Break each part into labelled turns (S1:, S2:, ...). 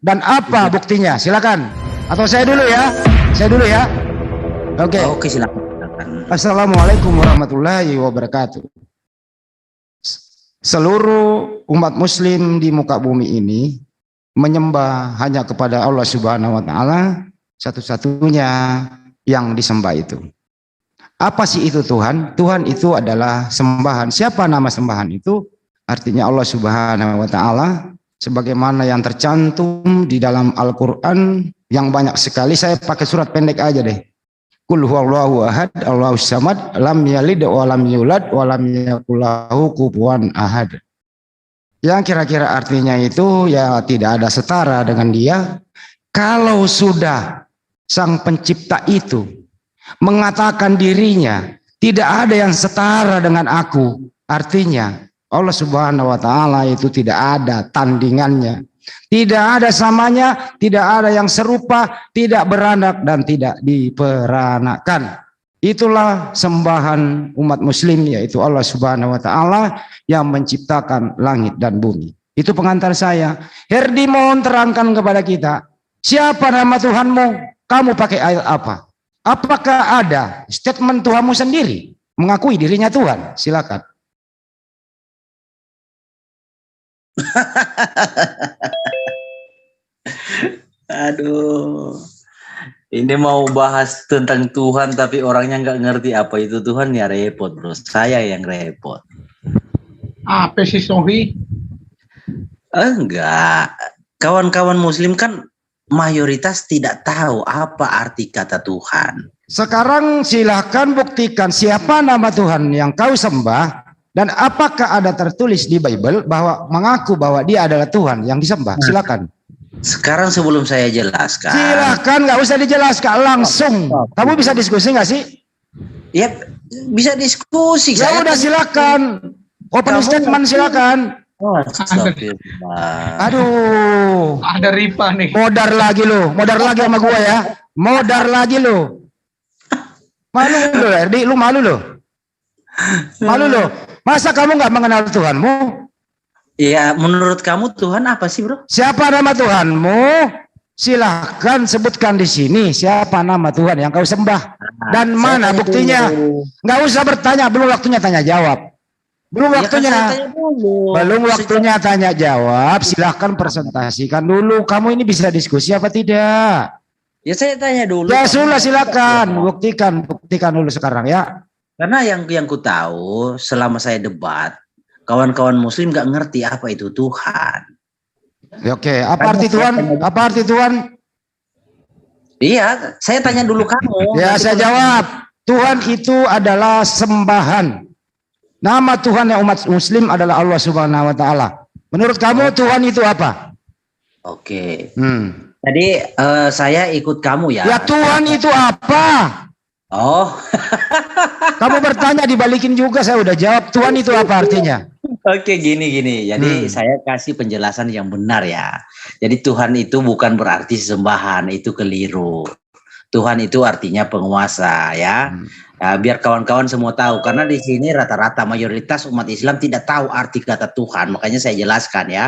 S1: Dan apa buktinya? Silakan. Atau saya dulu ya? Saya dulu ya. Oke.
S2: Oke, silakan.
S1: Assalamualaikum warahmatullahi wabarakatuh. Seluruh umat muslim di muka bumi ini menyembah hanya kepada Allah Subhanahu wa taala, satu-satunya yang disembah itu. Apa sih itu Tuhan? Tuhan itu adalah sembahan. Siapa nama sembahan itu? Artinya Allah Subhanahu wa taala, sebagaimana yang tercantum di dalam Al-Qur'an yang banyak sekali. Saya pakai surat pendek aja deh. Qul huwallahu ahad, Allahus samad, lam yalid wa lam yulad wa lam yakul lahu kufuwan ahad. Yang kira-kira artinya itu ya tidak ada setara dengan dia. Kalau sudah sang pencipta itu mengatakan dirinya tidak ada yang setara dengan aku, artinya Allah Subhanahu wa taala itu tidak ada tandingannya. Tidak ada samanya, tidak ada yang serupa, tidak beranak dan tidak diperanakan. Itulah sembahan umat muslim, yaitu Allah Subhanahu wa taala yang menciptakan langit dan bumi. Itu pengantar saya. Herdi mohon terangkan kepada kita, siapa nama Tuhanmu? Kamu pakai ayat apa? Apakah ada statement Tuhanmu sendiri mengakui dirinya Tuhan? Silakan.
S2: Aduh, ini mau bahas tentang Tuhan tapi orangnya nggak ngerti apa itu Tuhan, ya repot bro. Saya yang repot.
S3: Apa sih Sohi?
S2: Enggak, kawan-kawan muslim kan mayoritas tidak tahu apa arti kata Tuhan.
S1: Sekarang silahkan buktikan siapa nama Tuhan yang kau sembah. Dan apakah ada tertulis di Bible bahwa mengaku bahwa dia adalah Tuhan yang disembah? Silakan.
S2: Sekarang sebelum saya jelaskan.
S1: Silakan, nggak usah dijelaskan langsung. Kamu bisa diskusi nggak sih?
S2: Ya bisa diskusi.
S1: Ya udah silakan. Open statement silakan.
S2: Oh,
S1: aduh.
S3: Ada Ripa nih.
S1: Modar lagi lo, modar lagi sama gua ya. Modar lagi lo. Malu lo, Erdi, lu malu lo. Malu lo. Masa kamu nggak mengenal Tuhanmu?
S2: Ya, menurut kamu Tuhan apa sih, bro?
S1: Siapa nama Tuhanmu? Silahkan sebutkan di sini siapa nama Tuhan yang kau sembah dan mana buktinya. Nggak usah bertanya, belum waktunya tanya jawab. Belum waktunya. Belum waktunya tanya jawab. Silahkan presentasikan dulu. Kamu ini bisa diskusi apa tidak?
S2: Ya saya tanya dulu.
S1: Ya sudah, silakan buktikan dulu sekarang ya.
S2: Karena yang ku tahu selama saya debat, kawan-kawan muslim gak ngerti apa itu Tuhan.
S1: Oke, apa arti Tuhan? Apa arti Tuhan?
S2: Iya, saya tanya dulu kamu.
S1: Ya, saya jawab. Tuhan itu adalah sembahan. Nama Tuhan yang umat muslim adalah Allah Subhanahu wa taala. Menurut kamu Tuhan itu apa?
S2: Oke. Jadi saya ikut kamu ya.
S1: Ya, Tuhan itu apa?
S2: Oh.
S1: Kamu bertanya dibalikin juga, saya udah jawab. Tuhan itu apa artinya?
S2: Oke, gini. Jadi saya kasih penjelasan yang benar ya. Jadi Tuhan itu bukan berarti sembahan, itu keliru. Tuhan itu artinya penguasa ya. Nah, biar kawan-kawan semua tahu, karena di sini rata-rata mayoritas umat Islam tidak tahu arti kata Tuhan. Makanya saya jelaskan ya.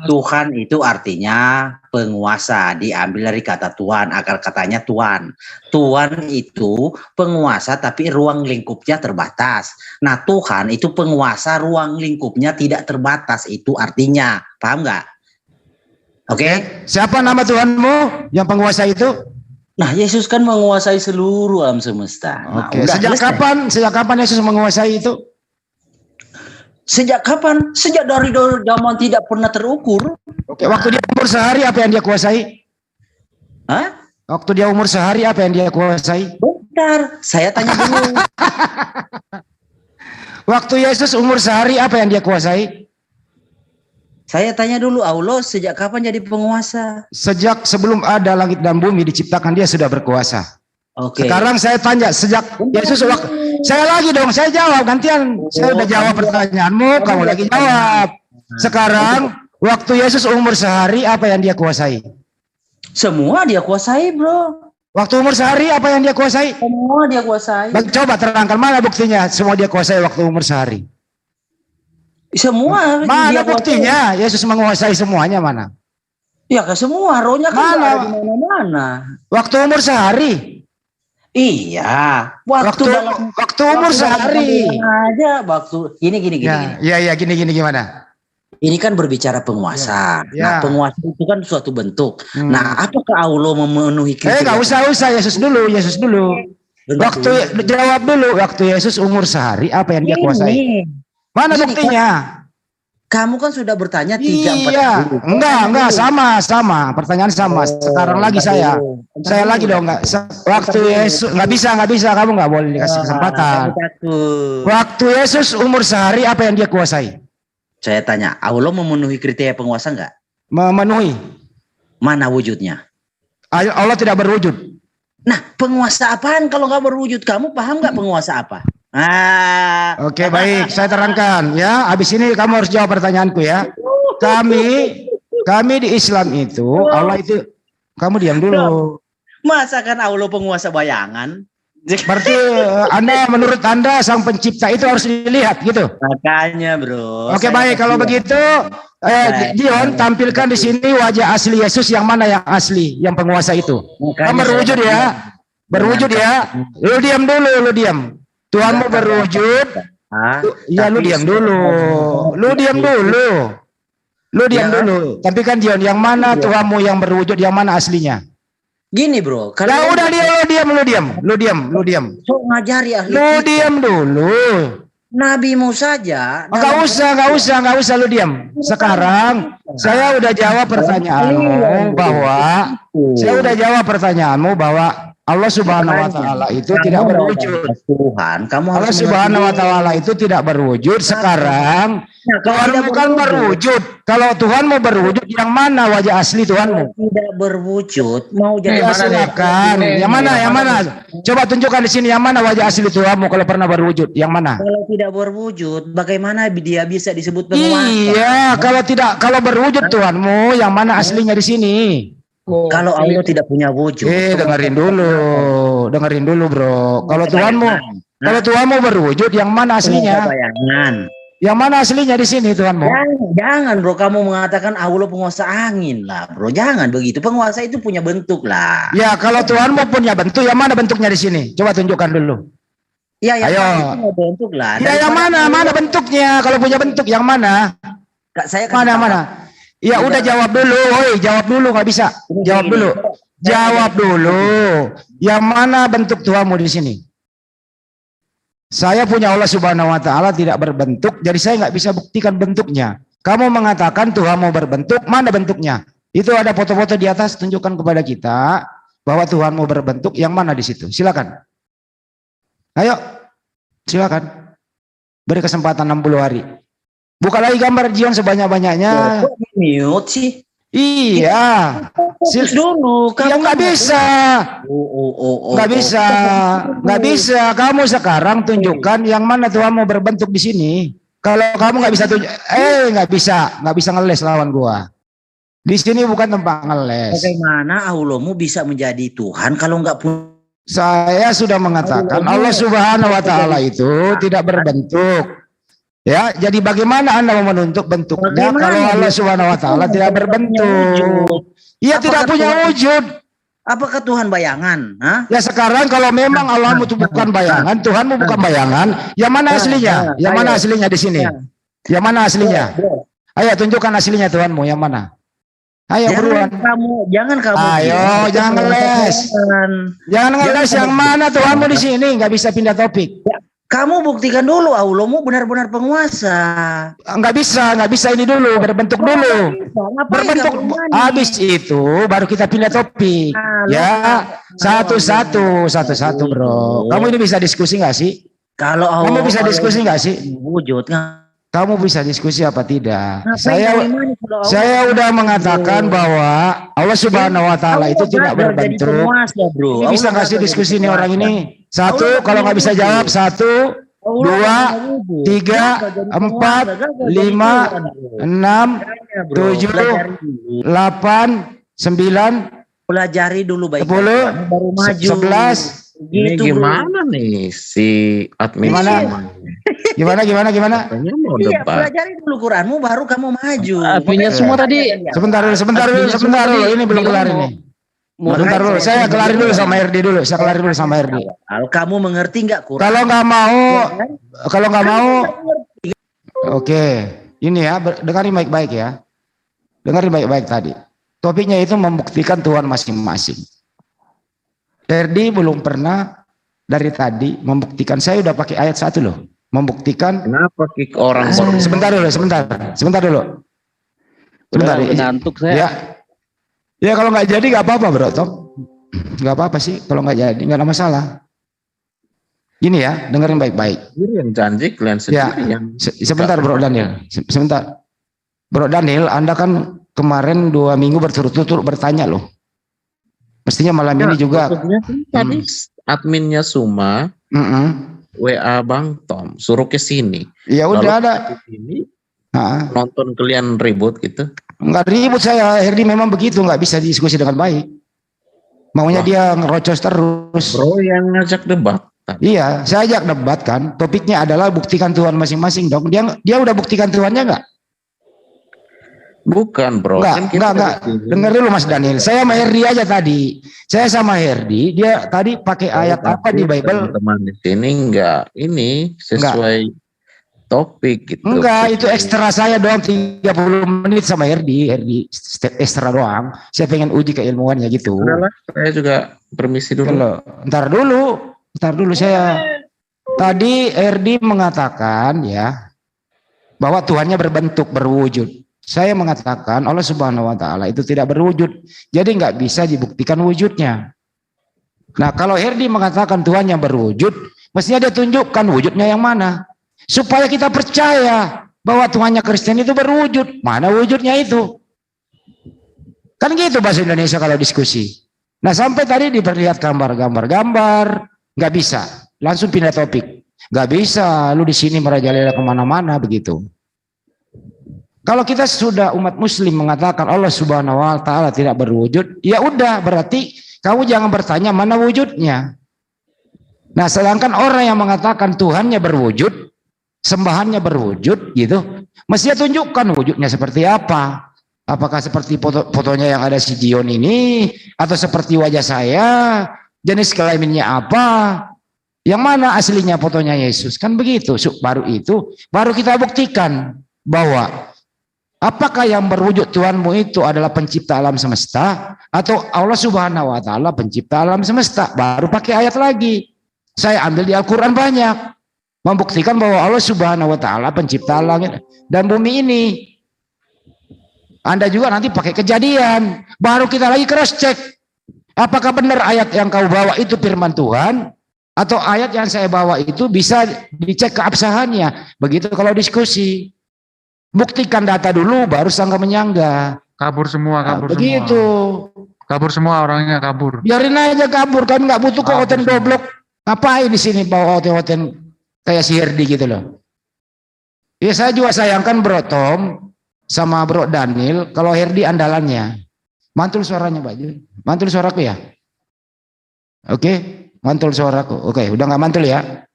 S2: Tuhan itu artinya penguasa, diambil dari kata Tuhan, akar katanya Tuhan. Tuhan itu penguasa tapi ruang lingkupnya terbatas. Nah, Tuhan itu penguasa, ruang lingkupnya tidak terbatas, itu artinya. Paham nggak? Oke?
S1: Siapa nama Tuhanmu yang penguasa itu?
S2: Nah, Yesus kan menguasai seluruh alam semesta. Nah,
S1: oke. Sejak kapan Yesus menguasai itu?
S2: Sejak kapan? Sejak dari zaman tidak pernah terukur.
S1: Oke, waktu dia umur sehari apa yang dia kuasai?
S2: Hah?
S1: Waktu dia umur sehari apa yang dia kuasai?
S2: Bentar, saya tanya dulu.
S1: Waktu Yesus umur sehari apa yang dia kuasai?
S2: Saya tanya dulu, Allah sejak kapan jadi penguasa?
S1: Sejak sebelum ada langit dan bumi diciptakan dia sudah berkuasa.
S2: Oke.
S1: Sekarang saya tanya, sejak Yesus saya lagi dong, saya jawab gantian. Saya udah jawab pertanyaanmu, kamu lagi jawab. Sekarang waktu Yesus umur sehari apa yang dia kuasai?
S2: Semua dia kuasai, bro.
S1: Waktu umur sehari apa yang dia kuasai?
S2: Semua dia kuasai.
S1: Coba terangkan mana buktinya semua dia kuasai waktu umur sehari?
S2: Semua.
S1: Mana buktinya Yesus menguasai semuanya mana?
S2: Ya ke semua, rohnya kan
S1: Mana?
S2: nggak ada di mana-mana.
S1: Waktu umur sehari.
S2: Iya, waktu
S1: umur
S2: dalam
S1: sehari.
S2: kandungan aja waktu gini.
S1: Ya, gini gimana?
S2: Ini kan berbicara penguasa.
S1: Ya.
S2: Nah, penguasa itu kan suatu bentuk.
S1: Hmm.
S2: Nah, apakah Allah memenuhi kriteria?
S1: Nggak usah, Yesus dulu.
S2: Bentar dulu.
S1: Jawab dulu, waktu Yesus umur sehari, apa yang dia kuasai? Mana
S2: Gini,
S1: buktinya?
S2: Kamu kan sudah bertanya 3-4
S1: Iya,
S2: kali.
S1: enggak, sama. Pertanyaan sama. Sekarang lagi saya lagi dong, enggak. Waktu Yesus, nggak bisa, kamu nggak boleh dikasih kesempatan. Waktu Yesus umur sehari, apa yang dia kuasai?
S2: Saya tanya, Allah memenuhi kriteria penguasa nggak?
S1: Memenuhi.
S2: Mana wujudnya?
S1: Allah tidak berwujud.
S2: Nah, penguasa apaan kalau nggak berwujud? Kamu paham nggak penguasa apa?
S1: Oke, baik, saya terangkan ya. Habis ini kamu harus jawab pertanyaanku ya. Kami di Islam itu, Allah itu, kamu diam dulu.
S2: Masa kan Allah penguasa bayangan?
S1: Berarti menurut Anda sang pencipta itu harus dilihat gitu.
S2: Makanya, bro.
S1: Oke, baik, kalau begitu Dion tampilkan di sini wajah asli Yesus, yang mana yang asli, yang penguasa itu. Kamu berwujud ya. Berwujud ya. Lu diam dulu, lu diam. Tuhanmu berwujud. Ya, lu diam dulu. Lu diam dulu. Tapi kan Dion, yang mana Tuhanmu yang berwujud, yang mana aslinya?
S2: Gini, bro.
S1: Ya udah, lu diam.
S2: So ngajari ahli.
S1: Lu diam dulu.
S2: Nabimu saja.
S1: Enggak usah lu diam. Sekarang saya udah jawab pertanyaanmu bahwa Allah Subhanahu wa taala itu tidak berwujud.
S2: Tuhan,
S1: Allah Subhanahu wa taala itu tidak berwujud. Sekarang Tuhanmu kan berwujud. Kalau Tuhanmu berwujud, yang mana wajah asli Tuhanmu?
S2: Tidak berwujud, mau jadi
S1: mana? Silakan. Yang mana? Coba tunjukkan di sini, yang mana wajah asli Tuhanmu kalau pernah berwujud? Yang mana?
S2: Kalau tidak berwujud, bagaimana dia bisa disebut penguasa?
S1: Iya, kalau berwujud Tuhanmu, yang mana aslinya di sini?
S2: Kalau Allah tidak punya wujud.
S1: Dengerin dulu, bro. Kalau Tuhanmu berwujud, yang mana aslinya?
S2: Bayangan.
S1: Yang mana aslinya di sini Tuhanmu?
S2: Jangan, bro. Kamu mengatakan Allah penguasa angin lah, bro. Jangan begitu. Penguasa itu punya bentuk lah.
S1: Ya, kalau Tuhanmu punya bentuk, yang mana bentuknya di sini? Coba tunjukkan dulu.
S2: Ya, yang
S1: ayo.
S2: Punya bentuk lah.
S1: Ya, yang mana bentuknya? Kalau punya bentuk, yang mana?
S2: Saya
S1: mana? Ya udah, jawab dulu, nggak bisa. Jawab dulu. Yang mana bentuk Tuhanmu di sini? Saya punya Allah Subhanahu wa taala tidak berbentuk, jadi saya nggak bisa buktikan bentuknya. Kamu mengatakan Tuhanmu berbentuk, mana bentuknya? Itu ada foto-foto di atas, tunjukkan kepada kita bahwa Tuhanmu berbentuk, yang mana di situ? Silakan. Ayo. Silakan. Beri kesempatan 60 hari. Buka lagi gambar Jion sebanyak-banyaknya.
S2: Kok mute sih?
S1: Iya.
S2: Fokus dulu.
S1: Ya nggak bisa. Nggak bisa. Kamu sekarang tunjukkan yang mana Tuhanmu berbentuk di sini. Kalau kamu nggak bisa nggak bisa ngeles lawan gua. Di sini bukan tempat ngeles.
S2: Bagaimana Allahmu bisa menjadi Tuhan kalau nggak punya?
S1: Saya sudah mengatakan Allah Subhanahu wa taala itu tidak berbentuk. Ya, jadi bagaimana Anda mau menuntut bentuknya kalau Allah Subhanahu wa taala tidak berbentuk? Ia tidak punya wujud.
S2: Apakah Tuhan bayangan? Hah?
S1: Ya, sekarang kalau memang Allahmu itu bukan bayangan, Tuhanmu bukan bayangan, yang mana aslinya? Yang mana aslinya di sini? Yang mana aslinya? Ayo tunjukkan aslinya Tuhanmu, yang mana? Ayo buruan.
S2: Jangan kamu.
S1: Ayo, jangan ngeles. Jangan ngeles, yang mana Tuhanmu di sini? Nggak bisa pindah topik.
S2: Kamu buktikan dulu Allahmu benar-benar penguasa.
S1: Nggak bisa ini dulu, berbentuk dulu. Berbentuk, habis itu baru kita pindah topik. Ya, satu-satu bro. Kamu ini bisa diskusi nggak sih? Kamu bisa diskusi nggak sih?
S2: Wujud.
S1: Kamu bisa diskusi apa tidak? Saya udah mengatakan bahwa Allah Subhanahu wa taala itu tidak berbentuk. Ini bisa kasih diskusi nih orang ini. Satu, kalau nggak bisa jawab, 1, 2, 3, 4, 5, 6, 7, 8, 9,
S2: pelajari dulu baik.
S1: 10, 11.
S4: Ini gimana nih si admin?
S1: Gimana?
S4: Katanya mau
S2: Iya,
S4: debat.
S2: pelajari dulu Quranmu baru kamu maju.
S5: Apinya
S2: Makanya
S5: semua
S2: saya
S5: tadi.
S2: tanya dia.
S1: Sebentar dulu.
S5: Artinya
S1: Sebentar
S5: semua
S1: dulu.
S5: tadi
S1: Ini belum
S5: bilang
S1: kelar
S5: mau-
S1: ini.
S5: mau
S1: Sebentar
S2: Makanya
S1: dulu.
S2: saya
S1: Saya
S2: tanya
S1: kelarin dulu
S2: dia.
S1: sama Herdi dulu. Saya kelarin dulu sama Herdi.
S2: Kalau kamu mengerti nggak Quran?
S1: Kalau nggak mau,
S2: Ya kan?
S1: kalau nggak
S2: Kamu
S1: mau,
S2: nggak mengerti.
S1: oke. Ini ya, dengarin baik-baik ya. Dengarin baik-baik tadi. Topiknya itu membuktikan Tuhan masing-masing. Herdi belum pernah dari tadi membuktikan. Saya udah pakai ayat 1 loh. Membuktikan.
S4: Kenapa kick orang baru?
S1: Sebentar dulu. Sebentar dulu.
S5: Udah
S1: Sebentar.
S5: ngantuk saya.
S1: Ya. Ya kalau nggak jadi nggak apa-apa bro Tom. Nggak apa-apa sih kalau nggak jadi, nggak ada masalah. Gini ya, dengerin baik-baik.
S4: Sendiri yang janji, kalian sendiri yang
S1: Sebentar bro Daniel. Sebentar. Bro Daniel, Anda kan kemarin 2 minggu berturut-turut bertanya loh. Mestinya malam ini juga.
S4: maksudnya kan tadi adminnya Suma WA Bang Tom suruh ke sini.
S1: Ya udah ada.
S4: Di sini
S1: Nah,
S4: nonton kalian ribut gitu.
S1: nggak ribut saya. Herdi memang begitu, nggak bisa diskusi dengan baik. Maunya
S4: Wah.
S1: dia ngerocos terus.
S4: Bro yang ngajak debat.
S1: Iya, saya ajak debat kan. Topiknya adalah buktikan Tuhan masing-masing dong. Dia udah buktikan Tuhannya nggak?
S4: Bukan bro. Kan
S1: Enggak. Dengar dulu Mas Daniel. Saya sama Herdi aja tadi. Saya sama Herdi, dia tadi pakai ayat apa di Bible?
S4: Teman di sini enggak ini sesuai topik gitu.
S1: Enggak, itu ekstra saya doang 30 menit sama Herdi ekstra doang. Saya pengen uji keilmuannya gitu.
S4: Udahlah, saya juga permisi dulu.
S1: Kalau ntar dulu saya tadi Herdi mengatakan ya bahwa Tuhannya berbentuk berwujud. Saya mengatakan Allah Subhanahu wa taala itu tidak berwujud. Jadi nggak bisa dibuktikan wujudnya. Nah, kalau Herdi mengatakan Tuhan yang berwujud, mestinya dia tunjukkan wujudnya yang mana. Supaya kita percaya bahwa Tuhannya Kristen itu berwujud. Mana wujudnya itu? Kan gitu bahasa Indonesia kalau diskusi. Nah, sampai tadi diperlihatkan gambar, nggak bisa. Langsung pindah topik. Nggak bisa, lu di sini merajalela kemana-mana begitu. Kalau kita sudah umat muslim mengatakan Allah Subhanahu wa taala tidak berwujud, ya udah berarti kamu jangan bertanya mana wujudnya. Nah, sedangkan orang yang mengatakan Tuhannya berwujud, sembahannya berwujud gitu, mestinya tunjukkan wujudnya seperti apa. Apakah seperti fotonya yang ada si Dion ini, atau seperti wajah saya, jenis kelaminnya apa, yang mana aslinya fotonya Yesus, kan begitu. Baru kita buktikan bahwa apakah yang berwujud Tuhanmu itu adalah pencipta alam semesta atau Allah Subhanahu wa taala pencipta alam semesta. Baru pakai ayat lagi. Saya ambil di Al-Qur'an banyak membuktikan bahwa Allah Subhanahu wa taala pencipta langit dan bumi ini. Anda juga nanti pakai Kejadian. Baru kita lagi cross check. Apakah benar ayat yang kau bawa itu firman Tuhan atau ayat yang saya bawa itu bisa dicek keabsahannya. Begitu kalau diskusi. Buktikan data dulu baru sangka menyangga.
S6: Kabur semua.
S1: Begitu.
S6: Kabur semua orangnya kabur.
S1: Biarin aja kabur, kan nggak butuh kok hoten goblok. Ngapain di sini bawa hoten kayak si Herdi gitu loh. Ya saya juga sayangkan Bro Tom sama Bro Daniel kalau Herdi andalannya. Mantul suaranya Pak Jun. Mantul suaraku ya? Oke, mantul suaraku. Oke, udah nggak mantul ya?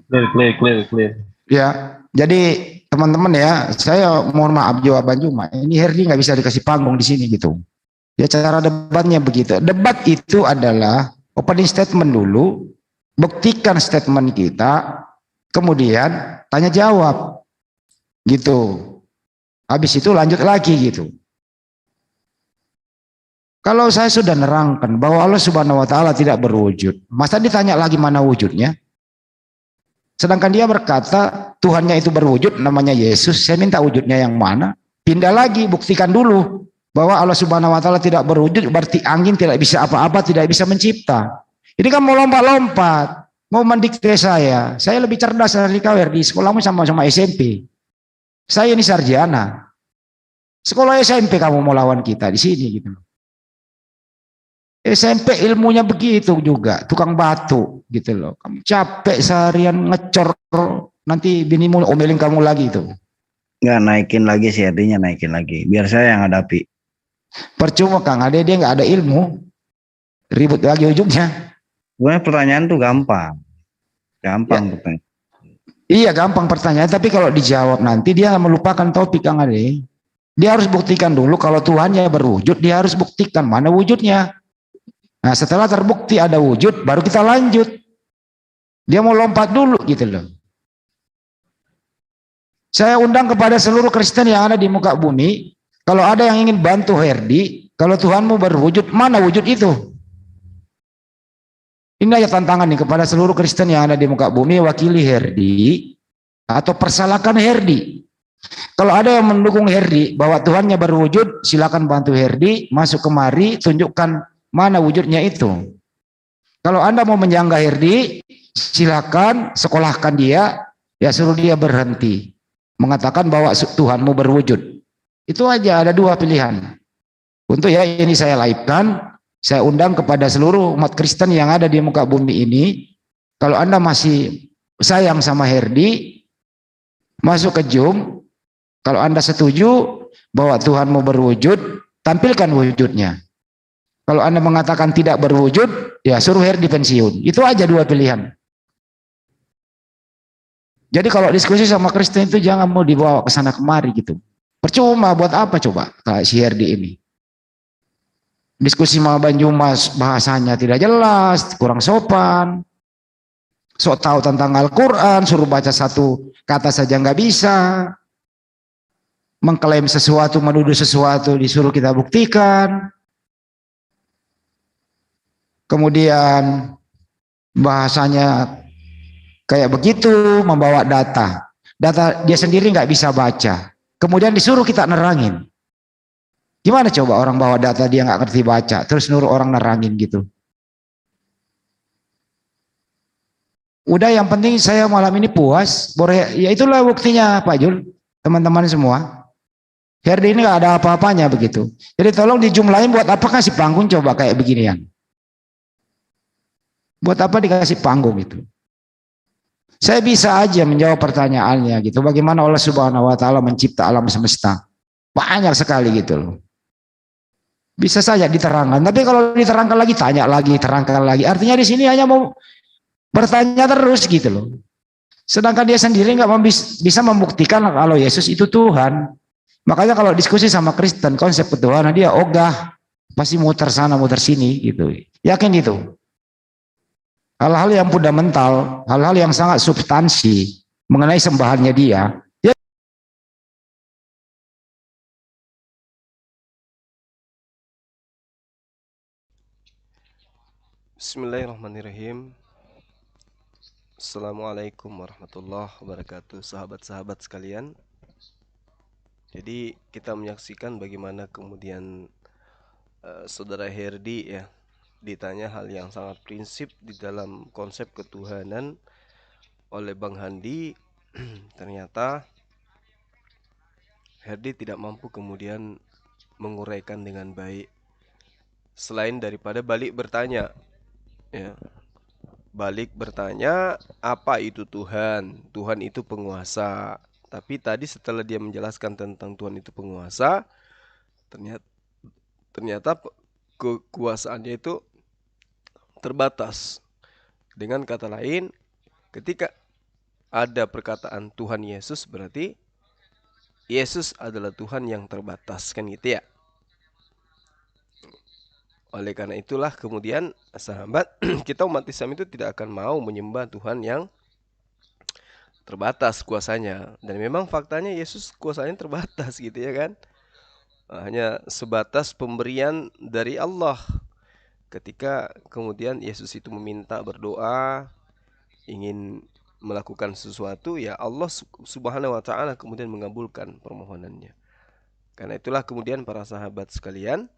S3: Clear.
S1: Ya, jadi teman-teman ya, saya mohon maaf jawaban cuma ini Herdi nggak bisa dikasih panggung di sini gitu. Ya cara debatnya begitu. Debat itu adalah opening statement dulu, buktikan statement kita, kemudian tanya jawab, gitu. Habis itu lanjut lagi gitu. Kalau saya sudah nerangkan bahwa Allah Subhanahu wa taala tidak berwujud, masa ditanya lagi mana wujudnya? Sedangkan dia berkata Tuhannya itu berwujud namanya Yesus. Saya minta wujudnya yang mana? Pindah lagi, buktikan dulu bahwa Allah Subhanahu wa taala tidak berwujud, berarti angin tidak bisa apa-apa, tidak bisa mencipta. Ini kan mau lompat-lompat, mau mendikte saya. Saya lebih cerdas dari kau di sekolahmu sama-sama SMP. Saya ini sarjana. Sekolah SMP kamu mau lawan kita di sini gitu. SMP ilmunya begitu juga, tukang batu gitu loh. Kamu capek seharian ngecor, nanti binimu omelin kamu lagi itu.
S7: Nggak naikin lagi sih, artinya naikin lagi. Biar saya yang hadapi.
S1: Percuma Kang Ade, dia nggak ada ilmu, ribut lagi ujungnya.
S7: Sebenarnya pertanyaan tuh gampang. Gampang pertanyaan.
S1: Iya gampang pertanyaan, tapi kalau dijawab nanti dia melupakan topik Kang Ade. Dia harus buktikan dulu kalau Tuhannya berwujud, dia harus buktikan mana wujudnya. Nah setelah terbukti ada wujud, baru kita lanjut. Dia mau lompat dulu gitu loh. Saya undang kepada seluruh Kristen yang ada di muka bumi, kalau ada yang ingin bantu Herdi, kalau Tuhanmu berwujud, mana wujud itu? Ini aja tantangan nih kepada seluruh Kristen yang ada di muka bumi, wakili Herdi, atau persalahkan Herdi. Kalau ada yang mendukung Herdi bahwa Tuhannya berwujud, silakan bantu Herdi masuk kemari, tunjukkan mana wujudnya itu. Kalau Anda mau menyanggah Herdi, silakan sekolahkan dia, ya suruh dia berhenti mengatakan bahwa Tuhanmu berwujud. Itu aja, ada dua pilihan. Untuk ya ini saya live-kan, saya undang kepada seluruh umat Kristen yang ada di muka bumi ini, kalau Anda masih sayang sama Herdi, masuk ke Zoom. Kalau Anda setuju bahwa Tuhanmu berwujud, tampilkan wujudnya. Kalau Anda mengatakan tidak berwujud, ya suruh Herdi pensiun. Itu aja dua pilihan. Jadi kalau diskusi sama Kristen itu jangan mau dibawa ke sana kemari gitu. Percuma, buat apa coba kayak si Herdi ini. Diskusi sama Banjumas bahasanya tidak jelas, kurang sopan. Sok tahu tentang Al-Quran, suruh baca satu kata saja nggak bisa. Mengklaim sesuatu, menuduh sesuatu, disuruh kita buktikan. Kemudian bahasanya kayak begitu, membawa data. Data dia sendiri nggak bisa baca. Kemudian disuruh kita nerangin. Gimana coba orang bawa data dia nggak ngerti baca, terus nuruh orang nerangin gitu. Udah yang penting saya malam ini puas. Ya itulah buktinya Pak Jul, teman-teman semua. Herdi ini nggak ada apa-apanya begitu. Jadi tolong dijumlahin buat apa kasih panggung coba kayak beginian. Buat apa dikasih panggung itu? Saya bisa aja menjawab pertanyaannya gitu. Bagaimana Allah Subhanahu wa taala mencipta alam semesta? Banyak sekali gitu loh. Bisa saja diterangkan, tapi kalau diterangkan lagi tanya lagi, terangkan lagi. Artinya di sini hanya mau bertanya terus gitu loh. Sedangkan dia sendiri nggak bisa membuktikan kalau Yesus itu Tuhan. Makanya kalau diskusi sama Kristen konsep ketuhanan dia ogah, pasti muter sana muter sini gitu. Yakin itu. Hal-hal yang fundamental, hal-hal yang sangat substansi mengenai sembahannya dia.
S8: Bismillahirrahmanirrahim. Assalamualaikum warahmatullahi wabarakatuh, sahabat-sahabat sekalian. Jadi kita menyaksikan bagaimana kemudian saudara Herdi ya ditanya hal yang sangat prinsip di dalam konsep ketuhanan oleh Bang Handi. Ternyata Herdi tidak mampu kemudian menguraikan dengan baik, selain daripada balik bertanya ya. Balik bertanya, apa itu Tuhan? Tuhan itu penguasa. Tapi tadi setelah dia menjelaskan tentang Tuhan itu penguasa, ternyata kekuasaannya itu terbatas. Dengan kata lain, ketika ada perkataan Tuhan Yesus, berarti Yesus adalah Tuhan yang terbatas, kan gitu ya. Oleh karena itulah kemudian sahabat, kita umat Islam itu tidak akan mau menyembah Tuhan yang terbatas kuasanya. Dan memang faktanya Yesus kuasanya terbatas gitu ya kan. Hanya sebatas pemberian dari Allah. Ketika kemudian Yesus itu meminta berdoa, ingin melakukan sesuatu, ya Allah Subhanahu wa taala kemudian mengabulkan permohonannya. Karena itulah kemudian para sahabat sekalian,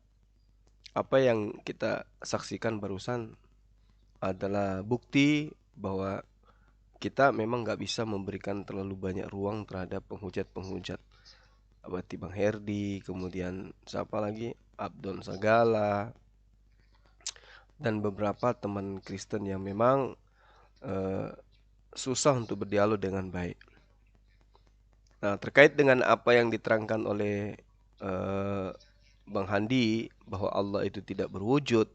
S8: apa yang kita saksikan barusan adalah bukti bahwa kita memang nggak bisa memberikan terlalu banyak ruang terhadap penghujat-penghujat. Seperti Bang Herdi, kemudian siapa lagi? Abdon Sagala, dan beberapa teman Kristen yang memang susah untuk berdialog dengan baik. Nah, terkait dengan apa yang diterangkan oleh Bang Handi bahwa Allah itu tidak berwujud,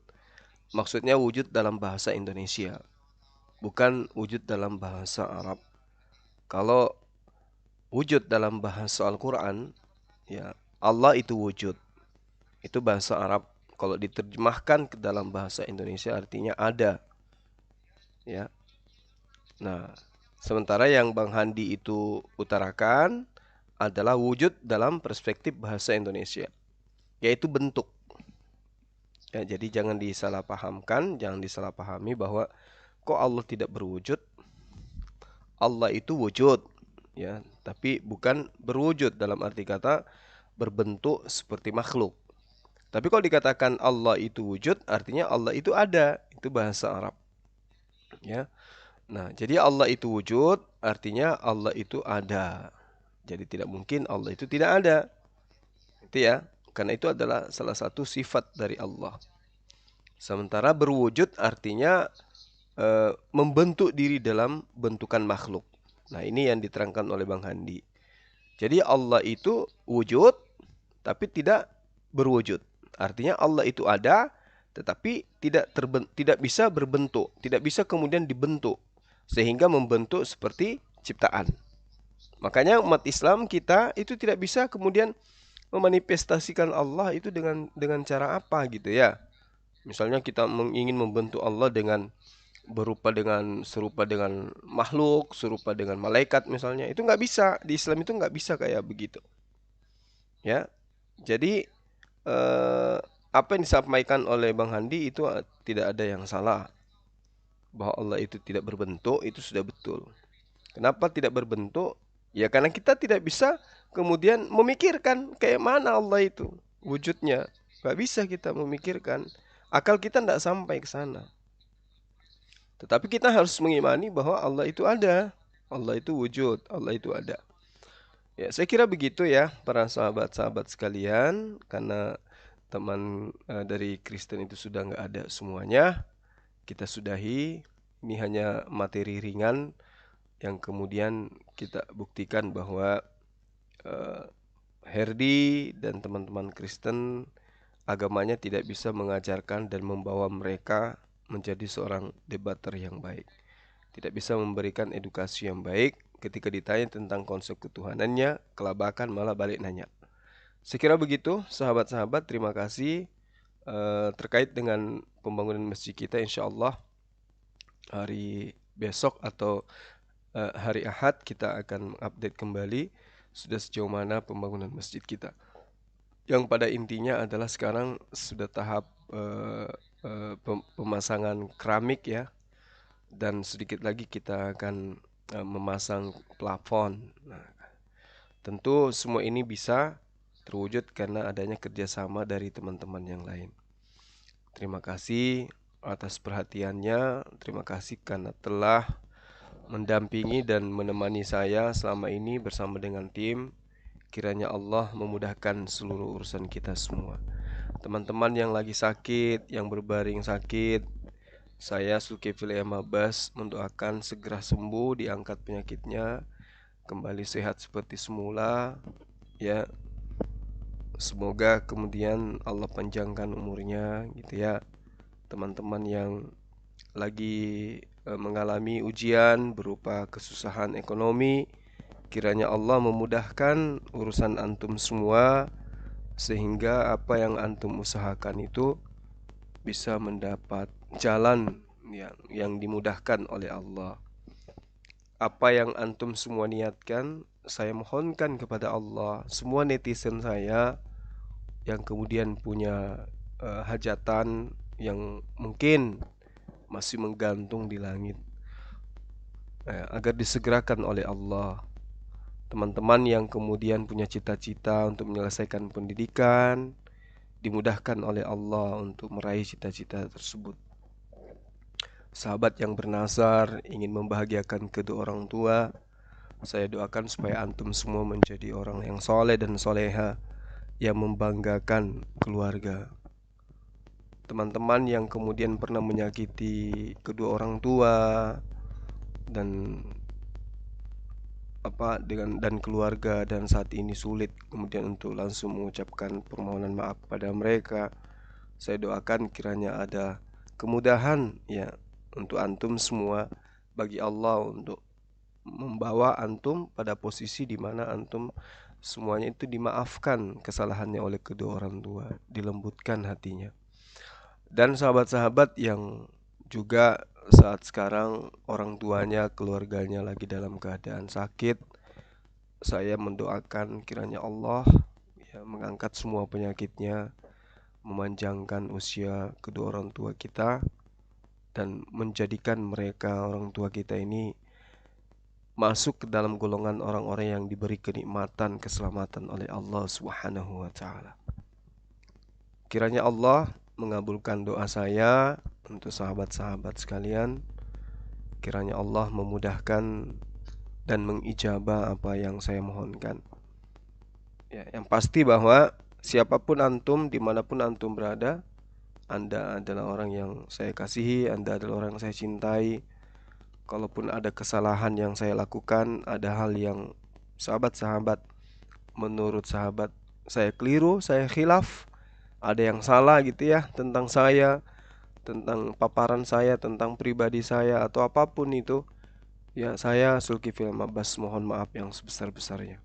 S8: maksudnya wujud dalam bahasa Indonesia, bukan wujud dalam bahasa Arab. Kalau wujud dalam bahasa Al-Quran, ya Allah itu wujud. Itu bahasa Arab. Kalau diterjemahkan ke dalam bahasa Indonesia artinya ada. Ya. Nah, sementara yang Bang Handi itu utarakan adalah wujud dalam perspektif bahasa Indonesia, yaitu bentuk. Ya, jadi jangan disalahpahamkan, jangan disalahpahami bahwa kok Allah tidak berwujud. Allah itu wujud, ya, tapi bukan berwujud dalam arti kata berbentuk seperti makhluk. Tapi kalau dikatakan Allah itu wujud, artinya Allah itu ada. Itu bahasa Arab. Ya. Nah, jadi Allah itu wujud, artinya Allah itu ada. Jadi tidak mungkin Allah itu tidak ada. Itu ya. Karena itu adalah salah satu sifat dari Allah. Sementara berwujud artinya membentuk diri dalam bentukan makhluk. Nah, ini yang diterangkan oleh Bang Handi. Jadi Allah itu wujud, tapi tidak berwujud. Artinya Allah itu ada, tetapi tidak bisa berbentuk, tidak bisa kemudian dibentuk, sehingga membentuk seperti ciptaan. Makanya umat Islam kita itu tidak bisa kemudian memanifestasikan Allah itu dengan cara apa gitu ya. Misalnya kita ingin membentuk Allah dengan serupa dengan makhluk, serupa dengan malaikat misalnya, itu nggak bisa. Di Islam itu nggak bisa kayak begitu. Ya, jadi apa yang disampaikan oleh Bang Handi itu tidak ada yang salah. Bahwa Allah itu tidak berbentuk itu sudah betul. Kenapa tidak berbentuk? Ya karena kita tidak bisa kemudian memikirkan kayak mana Allah itu wujudnya. Nggak bisa kita memikirkan. Akal kita tidak sampai ke sana. Tetapi kita harus mengimani bahwa Allah itu ada. Allah itu wujud. Allah itu ada. Ya, saya kira begitu ya para sahabat-sahabat sekalian. Karena teman dari Kristen itu sudah nggak ada semuanya. Kita sudahi. Ini hanya materi ringan yang kemudian kita buktikan bahwa Herdi dan teman-teman Kristen agamanya tidak bisa mengajarkan dan membawa mereka menjadi seorang debater yang baik. Tidak bisa memberikan edukasi yang baik ketika ditanya tentang konsep ketuhanannya, kelabakan malah balik nanya. Saya kira begitu, sahabat-sahabat, terima kasih. Terkait dengan pembangunan masjid kita, insya Allah hari besok atau hari Ahad kita akan update kembali sudah sejauh mana pembangunan masjid kita. Yang pada intinya adalah sekarang sudah tahap pemasangan keramik ya, dan sedikit lagi kita akan memasang plafon. Nah, tentu semua ini bisa terwujud karena adanya kerjasama dari teman-teman yang lain. Terima kasih atas perhatiannya, terima kasih karena telah mendampingi dan menemani saya selama ini bersama dengan tim. Kiranya Allah memudahkan seluruh urusan kita semua. Teman-teman yang lagi sakit, yang berbaring sakit, saya Zulkifli Abbas mendoakan segera sembuh, diangkat penyakitnya, kembali sehat seperti semula. Ya, semoga kemudian Allah panjangkan umurnya, gitu ya. Teman-teman yang lagi mengalami ujian berupa kesusahan ekonomi, kiranya Allah memudahkan urusan antum semua, sehingga apa yang antum usahakan itu bisa mendapat jalan yang dimudahkan oleh Allah. Apa yang antum semua niatkan, saya mohonkan kepada Allah. Semua netizen saya yang kemudian punya hajatan yang mungkin masih menggantung di langit, agar disegerakan oleh Allah. Teman-teman yang kemudian punya cita-cita untuk menyelesaikan pendidikan, dimudahkan oleh Allah untuk meraih cita-cita tersebut. Sahabat yang bernazar ingin membahagiakan kedua orang tua, saya doakan supaya antum semua menjadi orang yang soleh dan soleha, yang membanggakan keluarga. Teman-teman yang kemudian pernah menyakiti kedua orang tua dan keluarga, dan saat ini sulit kemudian untuk langsung mengucapkan permohonan maaf pada mereka, saya doakan kiranya ada kemudahan ya untuk antum semua bagi Allah untuk membawa antum pada posisi di mana antum semuanya itu dimaafkan kesalahannya oleh kedua orang tua, dilembutkan hatinya. Dan sahabat-sahabat yang juga saat sekarang orang tuanya, keluarganya lagi dalam keadaan sakit, saya mendoakan kiranya Allah ya mengangkat semua penyakitnya, memanjangkan usia kedua orang tua kita, dan menjadikan mereka orang tua kita ini masuk ke dalam golongan orang-orang yang diberi kenikmatan keselamatan oleh Allah Subhanahu wa taala. Kiranya Allah mengabulkan doa saya untuk sahabat-sahabat sekalian. Kiranya Allah memudahkan dan mengijabah apa yang saya mohonkan. Ya, yang pasti bahwa siapapun antum, dimanapun antum berada, Anda adalah orang yang saya kasihi, Anda adalah orang yang saya cintai. Kalaupun ada kesalahan yang saya lakukan, ada hal yang sahabat-sahabat menurut sahabat saya keliru, saya khilaf, ada yang salah gitu ya tentang saya, tentang paparan saya, tentang pribadi saya atau apapun itu, ya saya Zulkifli Abbas mohon maaf yang sebesar-besarnya.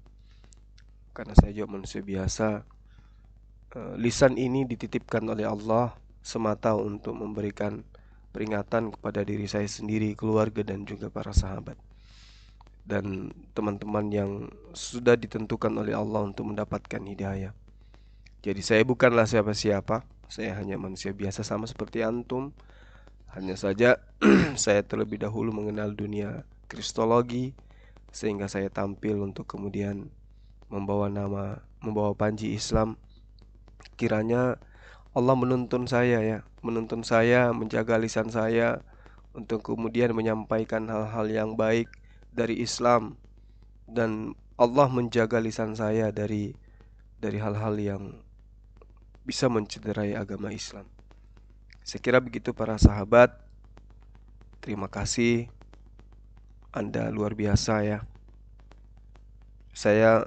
S8: Karena saya juga manusia biasa. Lisan ini dititipkan oleh Allah semata untuk memberikan peringatan kepada diri saya sendiri, keluarga, dan juga para sahabat dan teman-teman yang sudah ditentukan oleh Allah untuk mendapatkan hidayah. Jadi saya bukanlah siapa-siapa, saya hanya manusia biasa sama seperti antum. Hanya saja saya terlebih dahulu mengenal dunia kristologi sehingga saya tampil untuk kemudian membawa panji Islam. Kiranya Allah menuntun saya menjaga lisan saya untuk kemudian menyampaikan hal-hal yang baik dari Islam, dan Allah menjaga lisan saya dari hal-hal yang bisa mencederai agama Islam. Saya kira begitu para sahabat. Terima kasih. Anda luar biasa ya. Saya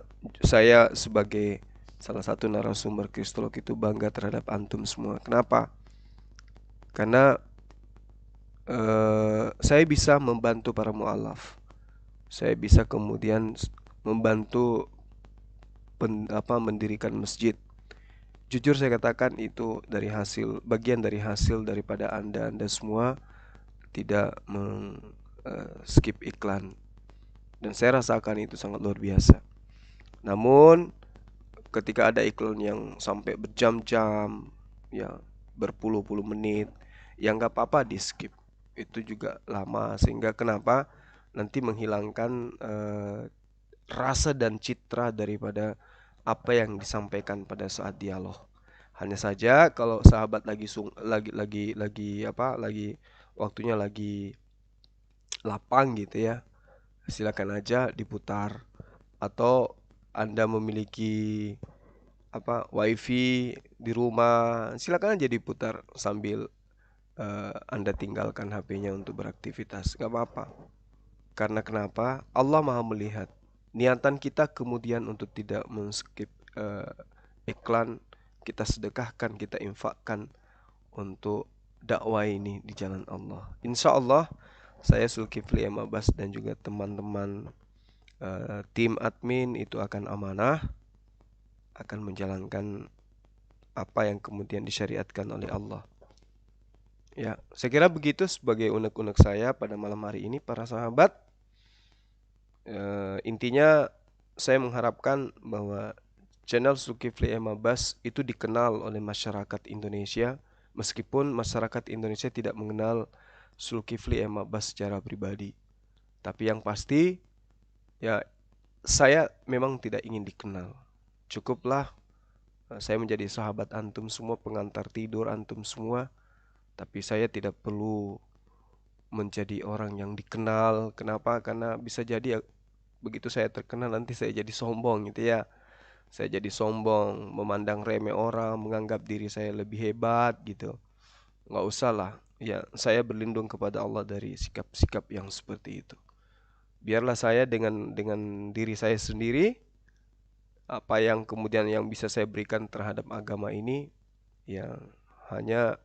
S8: sebagai salah satu narasumber kristolog itu bangga terhadap antum semua. Kenapa? Karena saya bisa membantu para mu'alaf. Saya bisa kemudian membantu mendirikan masjid. Jujur saya katakan itu bagian dari hasil daripada Anda semua tidak skip iklan. Dan saya rasakan itu sangat luar biasa. Namun ketika ada iklan yang sampai berjam-jam, ya berpuluh-puluh menit, ya nggak apa-apa di skip. Itu juga lama, sehingga kenapa nanti menghilangkan rasa dan citra daripada apa yang disampaikan pada saat dialog. Hanya saja kalau sahabat lagi waktunya lagi lapang gitu ya, silakan aja diputar. Atau Anda memiliki wifi di rumah, silakan aja diputar sambil Anda tinggalkan HP-nya untuk beraktivitas, gak apa-apa. Karena kenapa? Allah Maha melihat niatan kita kemudian untuk tidak men-skip iklan, kita sedekahkan, kita infakkan untuk dakwah ini di jalan Allah. Insya Allah saya Zulkifli Abbas dan juga teman-teman tim admin itu akan amanah, akan menjalankan apa yang kemudian disyariatkan oleh Allah. Ya, saya kira begitu sebagai unek-unek saya pada malam hari ini para sahabat. Intinya saya mengharapkan bahwa channel Zulkifli Abbas itu dikenal oleh masyarakat Indonesia, meskipun masyarakat Indonesia tidak mengenal Zulkifli Abbas secara pribadi. Tapi yang pasti ya saya memang tidak ingin dikenal. Cukuplah saya menjadi sahabat antum semua, pengantar tidur antum semua. Tapi saya tidak perlu menjadi orang yang dikenal. Kenapa? Karena bisa jadi begitu saya terkenal nanti saya jadi sombong gitu ya. Saya jadi sombong, memandang remeh orang, menganggap diri saya lebih hebat gitu. Nggak usah lah. Ya, saya berlindung kepada Allah dari sikap-sikap yang seperti itu. Biarlah saya dengan diri saya sendiri, apa yang kemudian yang bisa saya berikan terhadap agama ini, ya hanya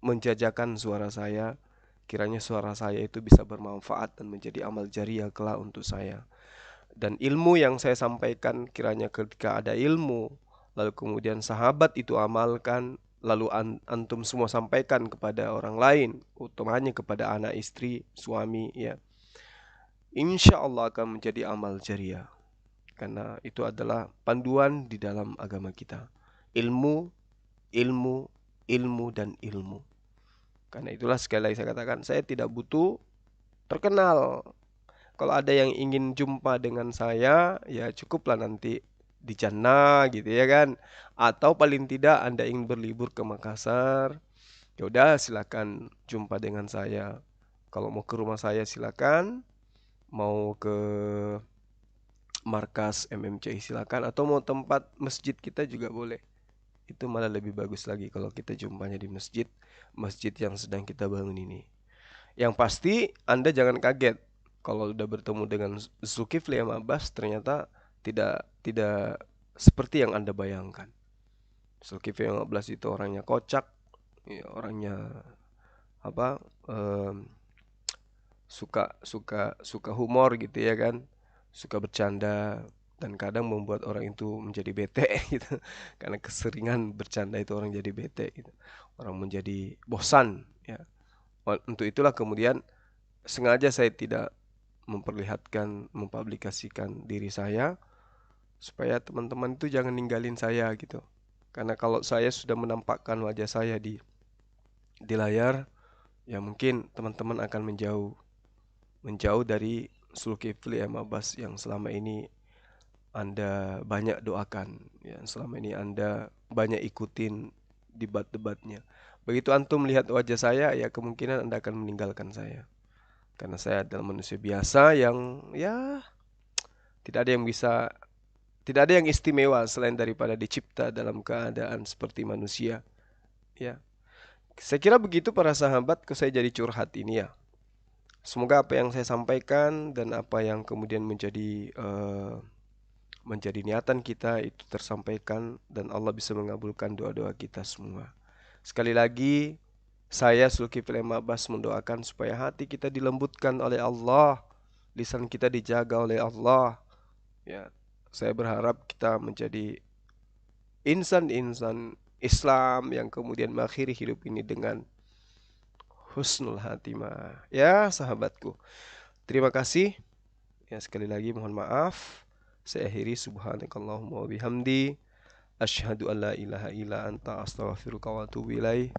S8: menjajakan suara saya kiranya suara saya itu bisa bermanfaat dan menjadi amal jariah kelak untuk saya. Dan ilmu yang saya sampaikan, kiranya ketika ada ilmu, lalu kemudian sahabat itu amalkan, lalu antum semua sampaikan kepada orang lain, utamanya kepada anak, istri, suami, ya, insya Allah akan menjadi amal jariah. Karena itu adalah panduan di dalam agama kita. Ilmu, ilmu, ilmu, dan ilmu. Karena itulah sekali lagi saya katakan, saya tidak butuh terkenal. Kalau ada yang ingin jumpa dengan saya, ya cukuplah nanti di Jannah gitu ya kan. Atau paling tidak Anda ingin berlibur ke Makassar, ya udah silakan jumpa dengan saya. Kalau mau ke rumah saya silakan, mau ke markas MMCI silakan, atau mau tempat masjid kita juga boleh. Itu malah lebih bagus lagi kalau kita jumpanya di masjid yang sedang kita bangun ini. Yang pasti Anda jangan kaget kalau udah bertemu dengan Zulkifli Abbas, ternyata tidak seperti yang Anda bayangkan. Zulkifli Abbas itu orangnya kocak, ya, orangnya apa? Suka humor gitu ya kan, suka bercanda, dan kadang membuat orang itu menjadi bete gitu. Karena keseringan bercanda itu orang jadi bete gitu. Orang menjadi bosan ya. Untuk itulah kemudian sengaja saya tidak mempublikasikan diri saya, supaya teman-teman itu jangan ninggalin saya gitu. Karena kalau saya sudah menampakkan wajah saya di layar, ya mungkin teman-teman akan menjauh dari Zulkifli Abbas yang selama ini Anda banyak doakan, ya, selama ini Anda banyak ikutin debat-debatnya. Begitu antum melihat wajah saya, ya kemungkinan Anda akan meninggalkan saya. Karena saya adalah manusia biasa yang ya tidak ada yang istimewa selain daripada dicipta dalam keadaan seperti manusia. Ya. Saya kira begitu para sahabat, saya jadi curhat ini ya. Semoga apa yang saya sampaikan dan apa yang kemudian menjadi niatan kita itu tersampaikan, dan Allah bisa mengabulkan doa-doa kita semua. Sekali lagi, saya Zulkifli Abbas mendoakan supaya hati kita dilembutkan oleh Allah, lisan kita dijaga oleh Allah. Ya, saya berharap kita menjadi insan-insan Islam yang kemudian mengakhiri hidup ini dengan husnul hatimah. Ya, sahabatku. Terima kasih. Ya, sekali lagi mohon maaf. Saya akhiri subhanakallahumma wa bihamdi asyhadu an la ilaha illa anta astaghfiruka wa atubu ilaih.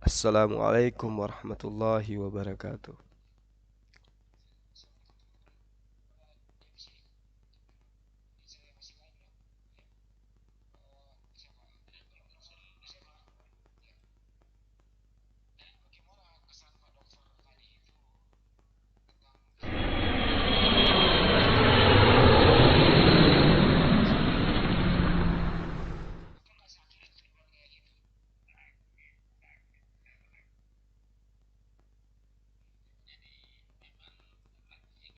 S8: Assalamualaikum warahmatullahi wabarakatuh.